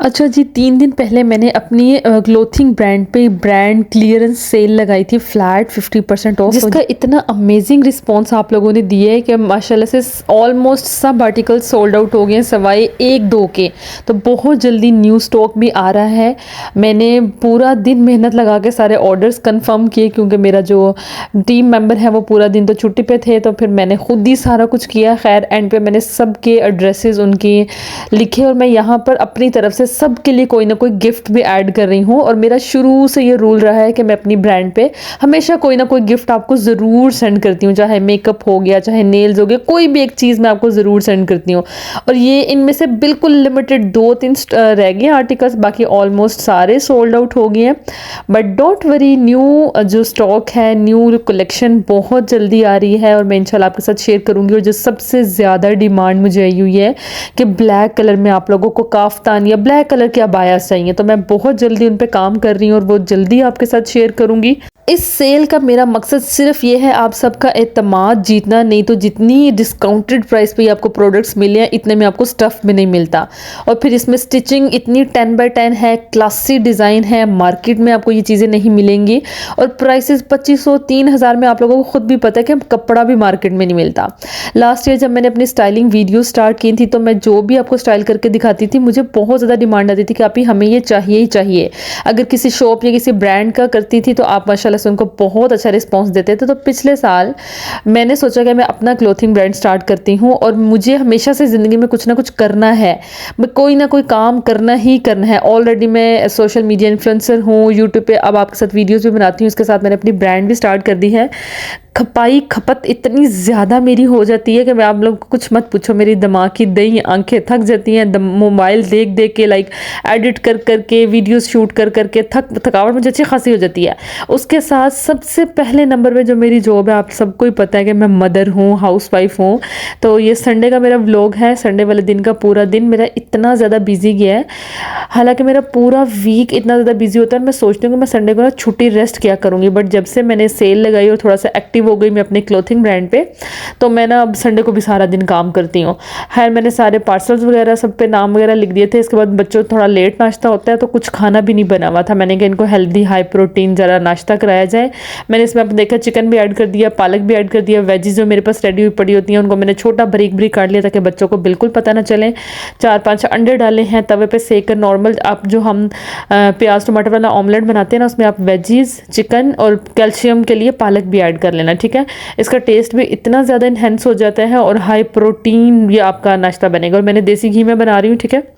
अच्छा जी, 3 दिन पहले मैंने अपनी क्लॉथिंग ब्रांड पे ब्रांड क्लियरेंस सेल लगाई थी फ्लैट 50% ऑफ, जिसका इतना अमेजिंग रिस्पॉन्स आप लोगों ने दिया है कि माशाल्लाह से almost sub article sold out हो गए हैं सवाए 1-2 के। तो बहुत जल्दी न्यू स्टॉक भी आ रहा है। मैंने पूरा दिन मेहनत लगा के सारे ऑर्डर्स कंफर्म किए क्योंकि मेरा जो टीम मेंबर है वो पूरा दिन तो छुट्टी पे थे, तो फिर मैंने खुद ही सारा कुछ किया। खैर एंड पे मैंने सबके एड्रेसेस उनके लिखे और मैं यहाँ पर अपनी तरफ से सबके लिए कोई ना कोई गिफ्ट भी ऐड कर रही हूँ। और मेरा शुरू से ये रूल रहा है कि मैं अपनी ब्रांड पे हमेशा कोई ना कोई गिफ्ट आपको ज़रूर सेंड करती हूँ, चाहे मेकअप हो गया, चाहे नेल्स हो गए, कोई भी एक चीज़ मैं आपको ज़रूर सेंड करती हूँ। और ये इनमें से बिल्कुल लिमिटेड 2-3 रह गए आर्टिकल्स, बाकी ऑलमोस्ट सारे सोल्ड आउट हो गए हैं। बट डोंट वरी, न्यू जो स्टॉक है, न्यू कलेक्शन बहुत जल्दी आ रही है और मैं इंशाल्लाह आपके साथ शेयर करूँगी। और जो सबसे ज़्यादा डिमांड मुझे आई हुई है कि ब्लैक कलर में आप लोगों को काफ्तान या ब्लैक कलर के अबायास चाहिए, तो मैं बहुत जल्दी उन पे काम कर रही हूँ और वो जल्दी आपके साथ शेयर करूँगी। इस सेल का मेरा मकसद सिर्फ ये है आप सबका एतमाद जीतना, नहीं तो जितनी डिस्काउंटेड प्राइस पे आपको प्रोडक्ट्स मिले हैं इतने में आपको स्टफ़ भी नहीं मिलता। और फिर इसमें स्टिचिंग इतनी 10x10 है, क्लासी डिज़ाइन है, मार्केट में आपको ये चीज़ें नहीं मिलेंगी। और प्राइसेस 2500-3000 में आप लोगों को खुद भी पता है कि कपड़ा भी मार्केट में नहीं मिलता। लास्ट ईयर जब मैंने अपनी स्टाइलिंग वीडियो स्टार्ट की थी तो मैं जो भी आपको स्टाइल करके दिखाती थी मुझे बहुत ज़्यादा डिमांड आती थी कि आप ही हमें ये चाहिए ही चाहिए। अगर किसी शॉप या किसी ब्रांड का करती थी तो आप माशाल्लाह से उनको बहुत अच्छा रिस्पांस देते थे। तो पिछले साल मैंने सोचा कि मैं अपना क्लोथिंग ब्रांड स्टार्ट करती हूँ और मुझे हमेशा से ज़िंदगी में कुछ ना कुछ करना है, कोई ना कोई काम करना ही करना है। ऑलरेडी मैं सोशल मीडिया इन्फ्लुएंसर हूँ, यूट्यूब पे अब आपके साथ वीडियोज़ भी बनाती हूँ, इसके साथ मैंने अपनी ब्रांड भी स्टार्ट कर दी है। खपाई खपत इतनी ज़्यादा मेरी हो जाती है कि मैं आप लोग कुछ मत पूछो, मेरी दिमाग की दही आंखें थक जाती हैं मोबाइल देख देख के, लाइक एडिट कर करके, वीडियोस शूट कर करके थकावट मुझे अच्छी खासी हो जाती है। उसके साथ सबसे पहले नंबर पे जो मेरी जॉब है, आप सबको ही पता है कि मैं मदर हूँ, हाउसवाइफ हूँ। तो ये संडे का मेरा व्लॉग है, संडे वाले दिन का पूरा दिन मेरा इतना ज़्यादा बिजी गया है। हालांकि मेरा पूरा वीक इतना ज़्यादा बिजी होता है, मैं सोचती हूँ कि मैं संडे को ना छुट्टी रेस्ट किया करूँगी, बट जब से मैंने सेल लगाई और थोड़ा सा एक्टिव हो गई मैं अपने क्लोथिंग ब्रांड पे, तो मैं ना अब संडे को भी सारा दिन काम करती हूँ। खैर मैंने सारे पार्सल्स वगैरह सब पे नाम वगैरह लिख दिए थे। इसके बाद बच्चों थोड़ा लेट नाश्ता होता है तो कुछ खाना भी नहीं बना हुआ था। मैंने कहा इनको हेल्दी हाई प्रोटीन ज़रा नाश्ता कराया जाए। मैंने इसमें अब देखा चिकन भी ऐड कर दिया, पालक भी ऐड कर दिया, वेजीज जो मेरे पास रेडी हुई पड़ी होती हैं उनको मैंने छोटा बारीक बारीक काट लिया ताकि बच्चों को बिल्कुल पता ना चले। 4-5 अंडे डाले हैं तवे पे सेक कर, नॉर्मल आप जो हम प्याज टमाटर वाला ऑमलेट बनाते हैं ना उसमें आप वेजीज, चिकन और कैल्शियम के लिए पालक भी ऐड कर लेना, ठीक है। इसका टेस्ट भी इतना ज़्यादा इन्हेंस हो जाता है और हाई प्रोटीन ये आपका नाश्ता बनेगा। और मैंने देसी घी में बना रही हूँ, ठीक है।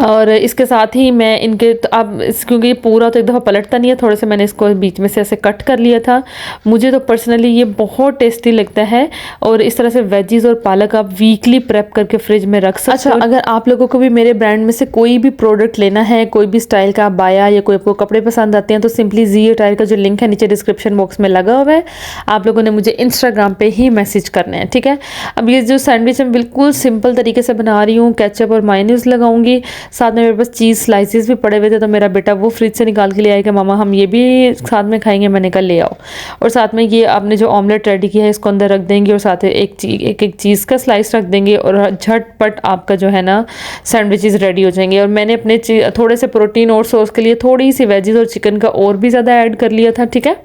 और इसके साथ ही मैं इनके अब क्योंकि ये पूरा तो एक दफ़ा पलटता नहीं है, थोड़े से मैंने इसको बीच में से ऐसे कट कर लिया था। मुझे तो पर्सनली ये बहुत टेस्टी लगता है। और इस तरह से वेजीज और पालक आप वीकली प्रेप करके फ्रिज में रख सकते हो। अच्छा, अगर आप लोगों को भी मेरे ब्रांड में से कोई भी प्रोडक्ट लेना है, कोई भी स्टाइल का बाया या कोई आपको कपड़े पसंद आते हैं, तो सिंपली जी अटायर का जो लिंक है नीचे डिस्क्रिप्शन बॉक्स में लगा हुआ है, आप लोगों ने मुझे इंस्टाग्राम पे ही मैसेज करना है, ठीक है। अब ये जो सैंडविच मैं बिल्कुल सिंपल तरीके से बना रही हूँ, केचप और मायोनीज लगाऊंगी, साथ में मेरे पास चीज़ स्लाइसेस भी पड़े हुए थे तो मेरा बेटा वो फ्रिज से निकाल के ले आया कि मामा हम ये भी साथ में खाएंगे। मैंने कहा ले आओ। और साथ में ये आपने जो ऑमलेट रेडी किया है इसको अंदर रख देंगे और साथ में एक चीज़ का स्लाइस रख देंगे और झटपट आपका जो है ना सैंडविचेस रेडी हो जाएंगे। और मैंने अपने थोड़े से प्रोटीन और सॉस के लिए थोड़ी सी वेजीज और चिकन का और भी ज़्यादा ऐड कर लिया था, ठीक है।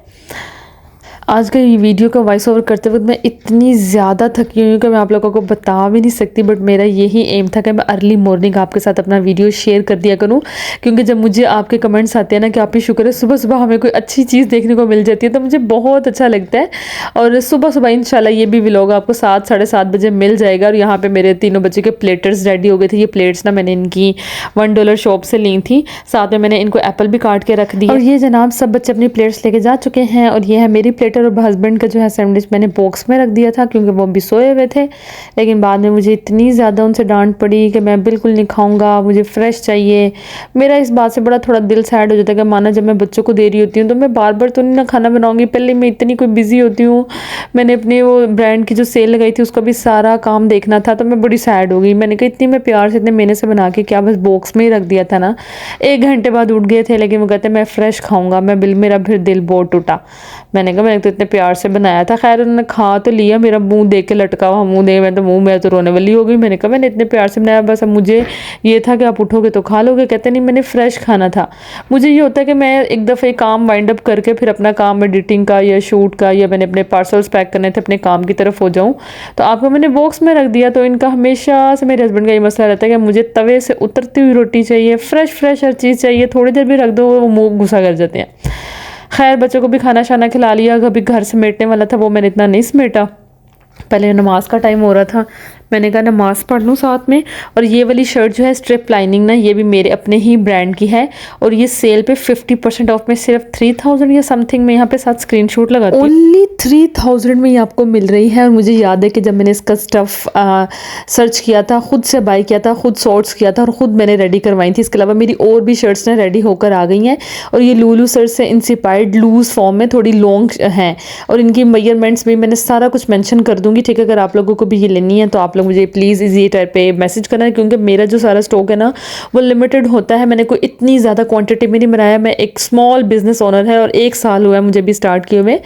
आज का ये वीडियो का वॉइस ओवर करते वक्त मैं इतनी ज़्यादा थकी हुई हूँ कि मैं आप लोगों को बता भी नहीं सकती, बट मेरा यही एम था कि मैं अर्ली मॉर्निंग आपके साथ अपना वीडियो शेयर कर दिया करूँ। क्योंकि जब मुझे आपके कमेंट्स आते हैं ना कि आप ही शुक्र है सुबह सुबह हमें कोई अच्छी चीज़ देखने को मिल जाती है, तो मुझे बहुत अच्छा लगता है। और सुबह सुबह इंशाल्लाह ये भी व्लॉग आपको 7-7:30 बजे मिल जाएगा। और यहाँ पर मेरे तीनों बच्चे के प्लेटर्स रेडी हो गए थे। ये प्लेट्स ना मैंने इनकी $1 शॉप से ली थी, साथ में मैंने इनको एप्पल भी काट के रख दिया। और ये जनाब सब बच्चे अपनी प्लेट्स लेके जा चुके हैं और ये है मेरी प्लेटर। और हस्बैंड का जो है सैंडविच मैंने बॉक्स में रख दिया था क्योंकि वो भी सोए हुए थे। लेकिन बाद में मुझे इतनी ज़्यादा उनसे डांट पड़ी कि मैं बिल्कुल नहीं खाऊंगा, मुझे फ्रेश चाहिए। मेरा इस बात से बड़ा थोड़ा दिल सैड हो जाता है कि माना जब मैं बच्चों को दे रही होती हूँ तो मैं बार बार तो नहीं ना खाना बनाऊंगी, पहले मैं इतनी कोई बिजी होती हूँ। मैंने अपने वो ब्रांड की जो सेल लगाई थी उसका भी सारा काम देखना था, तो मैं बड़ी सैड हो गई। मैंने कहा इतनी मैं प्यार से इतने मेहनत से बना के क्या बस बॉक्स में ही रख दिया था ना। 1 घंटे बाद उठ गए थे, लेकिन वो कहते मैं फ्रेश खाऊंगा। मेरा फिर दिल बहुत टूटा। मैंने कहा मैं तो इतने प्यार से बनाया था। खैर उन्होंने खा तो लिया, मेरा मुंह देख के लटका हुआ मुंह दे, मैं तो रोने वाली हो गई। मैंने कहा मैंने इतने प्यार से बनाया, बस अब मुझे ये था कि आप उठोगे तो खा लोगे। कहते नहीं मैंने फ्रेश खाना था। मुझे ये होता है कि मैं एक दफ़े काम वाइंड अप करके फिर अपना काम एडिटिंग का या शूट का या मैंने अपने पार्सल्स पैक करने थे अपने काम की तरफ हो जाऊँ, तो आपको मैंने बॉक्स में रख दिया। तो इनका हमेशा से मेरे हस्बैंड का ये मसला रहता है कि मुझे तवे से उतरती हुई रोटी चाहिए, फ्रेश हर चीज़ चाहिए, थोड़ी देर भी रख दो वो मुँह गुस्सा कर जाते हैं। खैर बच्चों को भी खाना शाना खिला लिया, कभी घर समेटने वाला था वो मैंने इतना नहीं समेटा। पहले नमाज का टाइम हो रहा था, मैंने कहा नमाज़ पढ़ लूँ साथ में। और ये वाली शर्ट जो है स्ट्रिप लाइनिंग ना, ये भी मेरे अपने ही ब्रांड की है और ये सेल पे 50% ऑफ में सिर्फ 3000 या समथिंग में यहाँ पे साथ स्क्रीनशॉट लगाती हूँ। ओनली 3000 में ये आपको मिल रही है। और मुझे याद है कि जब मैंने इसका स्टफ़ सर्च किया था, ख़ुद से बाई किया था, ख़ुद शॉर्ट्स किया था और ख़ुद मैंने रेडी करवाई थी। इसके अलावा मेरी और भी शर्ट्स ना रेडी होकर आ गई हैं और ये लूलू सर से इंस्पायर्ड लूज़ फॉर्म में थोड़ी लॉन्ग हैं और इनकी मेजरमेंट्स भी मैंने सारा कुछ मेंशन कर दूँगी, ठीक है। अगर आप लोगों को भी ये लेनी है तो आप लोग मुझे प्लीज़ इजी टाइप पे मैसेज करना है, क्योंकि मेरा जो सारा स्टॉक है ना वो लिमिटेड होता है। मैंने कोई इतनी ज़्यादा क्वांटिटी में नहीं बनाया। मैं एक स्मॉल बिजनेस ओनर है और 1 साल हुआ है मुझे भी स्टार्ट किए हुए।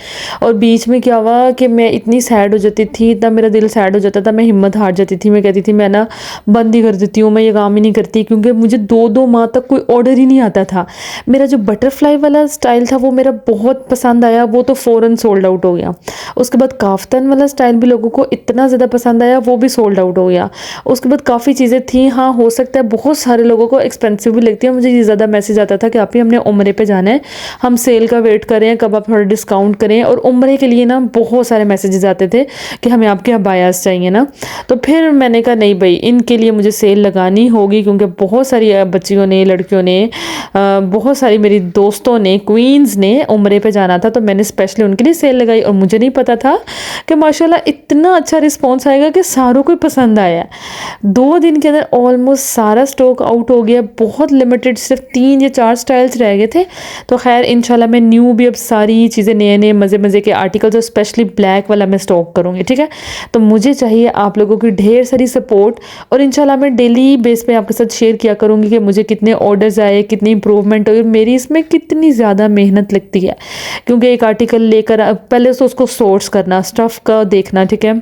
और बीच में क्या हुआ कि मैं इतनी सैड हो जाती थी, इतना मेरा दिल सैड हो जाता था, मैं हिम्मत हार जाती थी। मैं कहती थी मैं ना बंद ही कर देती हूँ, मैं ये काम ही नहीं करती, क्योंकि मुझे 2-2 माह तक कोई ऑर्डर ही नहीं आता था। मेरा जो बटरफ्लाई वाला स्टाइल था वो मेरा बहुत पसंद आया, वो तो फ़ौरन सोल्ड आउट हो गया। उसके बाद काफ्तान वाला स्टाइल भी लोगों को इतना ज़्यादा पसंद आया, वो भी सोल्ड आउट हो गया। उसके बाद काफ़ी चीज़ें थी। हाँ हो सकता है बहुत सारे लोगों को एक्सपेंसिव भी लगती है। मुझे ये ज़्यादा मैसेज आता था कि आप ही हमने उम्रे पे जाना है, हम सेल का वेट करें, कब आप थोड़ा डिस्काउंट करें। और उम्रे के लिए ना बहुत सारे मैसेजेस आते थे कि हमें आपके यहाँ बायास चाहिए ना। तो फिर मैंने कहा नहीं भाई, इनके लिए मुझे सेल लगानी होगी, क्योंकि बहुत सारी बच्चियों ने, लड़कियों ने, बहुत सारी मेरी दोस्तों ने, क्वींस ने उम्रे पे जाना था, तो मैंने स्पेशली उनके लिए सेल लगाई। और मुझे नहीं पता था कि माशाल्लाह इतना अच्छा रिस्पॉन्स आएगा कि सारों को पसंद आया। 2 दिन के अंदर ऑलमोस्ट सारा स्टॉक आउट हो गया, बहुत लिमिटेड, सिर्फ 3 या 4 स्टाइल्स रह गए थे। तो खैर इंशाल्लाह मैं न्यू भी अब सारी चीज़ें नए मज़े के आर्टिकल्स और स्पेशली ब्लैक वाला मैं स्टॉक करूँगी, ठीक है। तो मुझे चाहिए आप लोगों की ढेर सारी सपोर्ट और इंशाल्लाह मैं डेली बेस पे आपके साथ शेयर किया करूँगी कि मुझे कितने ऑर्डर्स आए, कितनी इंप्रूवमेंट हुई और मेरी इसमें कितनी ज़्यादा मेहनत लगती है। क्योंकि एक आर्टिकल लेकर पहले तो उसको सोर्स करना, स्टफ़ का देखना, ठीक है,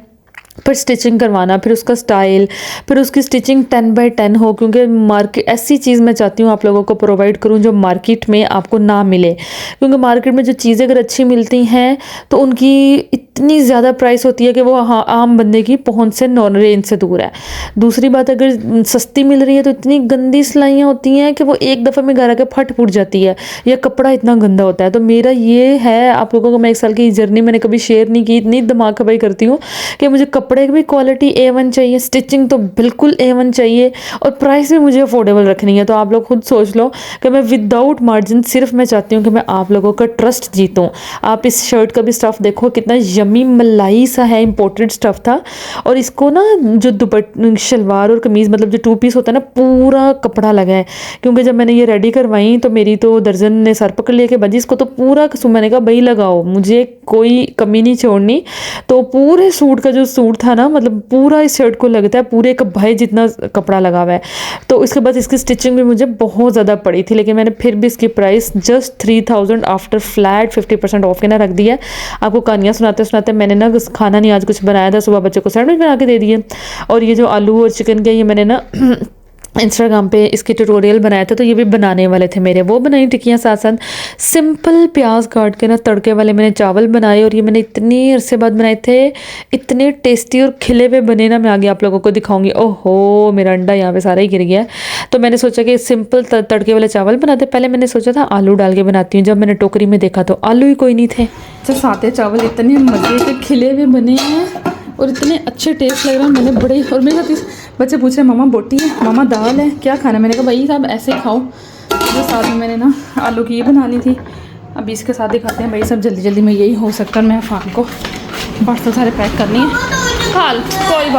फिर स्टिचिंग करवाना, फिर उसका स्टाइल, फिर उसकी स्टिचिंग 10x10 हो, क्योंकि मार्केट ऐसी चीज़ मैं चाहती हूँ आप लोगों को प्रोवाइड करूँ जो मार्केट में आपको ना मिले। क्योंकि मार्केट में जो चीज़ें अगर अच्छी मिलती हैं तो उनकी इतनी ज़्यादा प्राइस होती है कि वो हाँ आम बंदे की पहुंच से नॉन रेंज से दूर है। दूसरी बात, अगर सस्ती मिल रही है तो इतनी गंदी सिलाइयाँ होती हैं कि वो एक दफ़े में घर आके फट फूट जाती है, या कपड़ा इतना गंदा होता है। तो मेरा ये है, आप लोगों को मैं 1 साल की जर्नी मैंने कभी शेयर नहीं की, इतनी दिमाग खपाई करती हूँ कि मुझे कपड़े की भी क्वालिटी A1 चाहिए, स्टिचिंग तो बिल्कुल A1 चाहिए और प्राइस भी मुझे अफोर्डेबल रखनी है। तो आप लोग खुद सोच लो कि मैं विदाउट मार्जिन, सिर्फ मैं चाहती हूँ कि मैं आप लोगों का ट्रस्ट जीतूँ। आप इस शर्ट का भी स्टफ़ देखो, कितना यमी मलाई सा है, इम्पोर्टेड स्टफ़ था। और इसको ना जो दुपट्टा, शलवार और कमीज़, मतलब जो 2 पीस होता है ना, पूरा कपड़ा लगा है। क्योंकि जब मैंने ये रेडी करवाई तो मेरी तो दर्जन ने सर पकड़ लिया कि बजी इसको तो पूरा, मैंने कहा भाई लगाओ, मुझे कोई कमी नहीं छोड़नी। तो पूरे सूट का जो सूट था ना, मतलब पूरा इस शर्ट को लगता है पूरे एक भाई जितना कपड़ा लगा हुआ है। तो इसके बाद इसकी स्टिचिंग भी मुझे बहुत ज़्यादा पड़ी थी, लेकिन मैंने फिर भी इसकी price just 3000 after flat 50% of के ना रख दिया। आपको कहानियाँ सुनाते सुनाते मैंने ना खाना नहीं आज कुछ बनाया था, सुबह बच्चे को सैंडविच बना के दे दिए। और ये जो आलू और चिकन के, ये मैंने ना इंस्टाग्राम पे इसके ट्यूटोरियल बनाए थे, तो ये भी बनाने वाले थे मेरे, वो बनाई टिक्कियाँ। साथ साथ सिंपल प्याज काट के ना तड़के वाले मैंने चावल बनाए, और ये मैंने इतनी अरसे बाद बनाए थे, इतने टेस्टी और खिले हुए बने ना, मैं आगे आप लोगों को दिखाऊंगी। ओहो मेरा अंडा यहाँ पे सारा ही गिर गया। तो मैंने सोचा कि सिंपल तड़के वाले चावल बनाते। पहले मैंने सोचा था आलू डाल के बनाती हूँ, जब मैंने टोकरी में देखा तो आलू ही कोई नहीं थे। अच्छा, साते चावल इतने मज़े के खिले हुए बने हैं और इतने अच्छे टेस्ट लग रहे हैं। मैंने बड़े, और मेरे साथ बच्चे पूछ रहे मामा बोटी है, मामा दाल है, क्या खाना। मैंने कहा भाई साहब ऐसे ही खाओ। जो साथ में मैंने ना आलू की ये बना ली थी, अभी इसके साथ ही खाते हैं भाई सब जल्दी जल्दी में। यही हो सकता है मैं फान को बर्तन सारे पैक करनी है। हाल कोई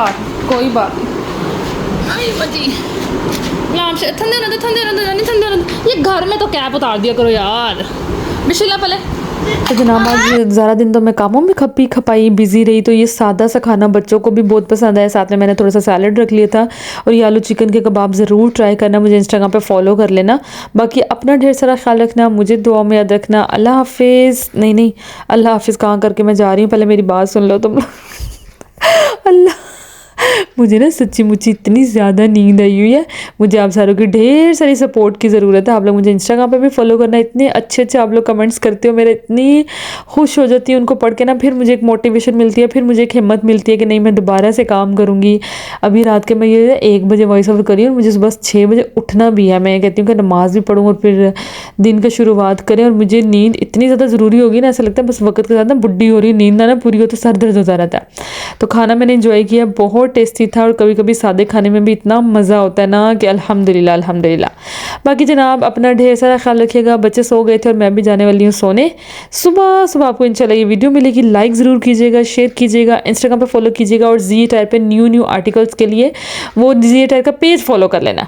बात ठंडे ये घर में तो कैप उतार दिया करो यार। बिस्मिल्लाह, पहले तो जनाब आज ज़्यादा दिन तो मैं कामों में खपी खपाई बिजी रही, तो ये सादा सा खाना बच्चों को भी बहुत पसंद आया। साथ में मैंने थोड़ा सा सैलड रख लिया था। और ये आलू चिकन के कबाब ज़रूर ट्राई करना, मुझे इंस्टाग्राम पे फॉलो कर लेना। बाकी अपना ढेर सारा ख्याल रखना, मुझे दुआ में याद रखना। अल्लाह हाफिज़। नहीं अल्लाह हाफिज़ कहाँ करके मैं जा रही हूँ, पहले मेरी बात सुन लो तुम अल्लाह, मुझे ना सच्ची मुच्ची इतनी ज़्यादा नींद आई हुई है। मुझे आप सारों की ढेर सारी सपोर्ट की ज़रूरत है। आप लोग मुझे इंस्टाग्राम पे भी फॉलो करना। इतने अच्छे अच्छे आप लोग कमेंट्स करते हो, मेरे इतनी खुश हो जाती है उनको पढ़ के ना। फिर मुझे एक मोटिवेशन मिलती है, फिर मुझे एक हिम्मत मिलती है कि नहीं मैं दोबारा से काम करूँगी। अभी रात के मैं ये 1 बजे वॉइस ओवर करी और मुझे सुबह 6 बजे उठना भी है। मैं कहती हूँ कि नमाज़ भी पढ़ूँ और फिर दिन का शुरुआत करें। और मुझे नींद इतनी ज़्यादा ज़रूरी होगी ना, ऐसा लगता है बस वक्त के साथ ना बुढ़ी हो रही, नींद ना पूरी हो तो सर दर्द होता रहता है। तो खाना मैंने इंजॉय किया, बहुत टेस्टी था। और कभी कभी सादे खाने में भी इतना मज़ा होता है ना कि अल्हम्दुलिल्लाह अल्हम्दुलिल्लाह। बाकी जनाब अपना ढेर सारा ख्याल रखिएगा। बच्चे सो गए थे और मैं भी जाने वाली हूँ सोने। सुबह सुबह आपको इंशाल्लाह ये वीडियो मिलेगी, लाइक ज़रूर कीजिएगा, शेयर कीजिएगा, इंस्टाग्राम पे फॉलो कीजिएगा। और जी टाइप पे न्यू आर्टिकल्स के लिए वो जी टाइप का पेज फॉलो कर लेना।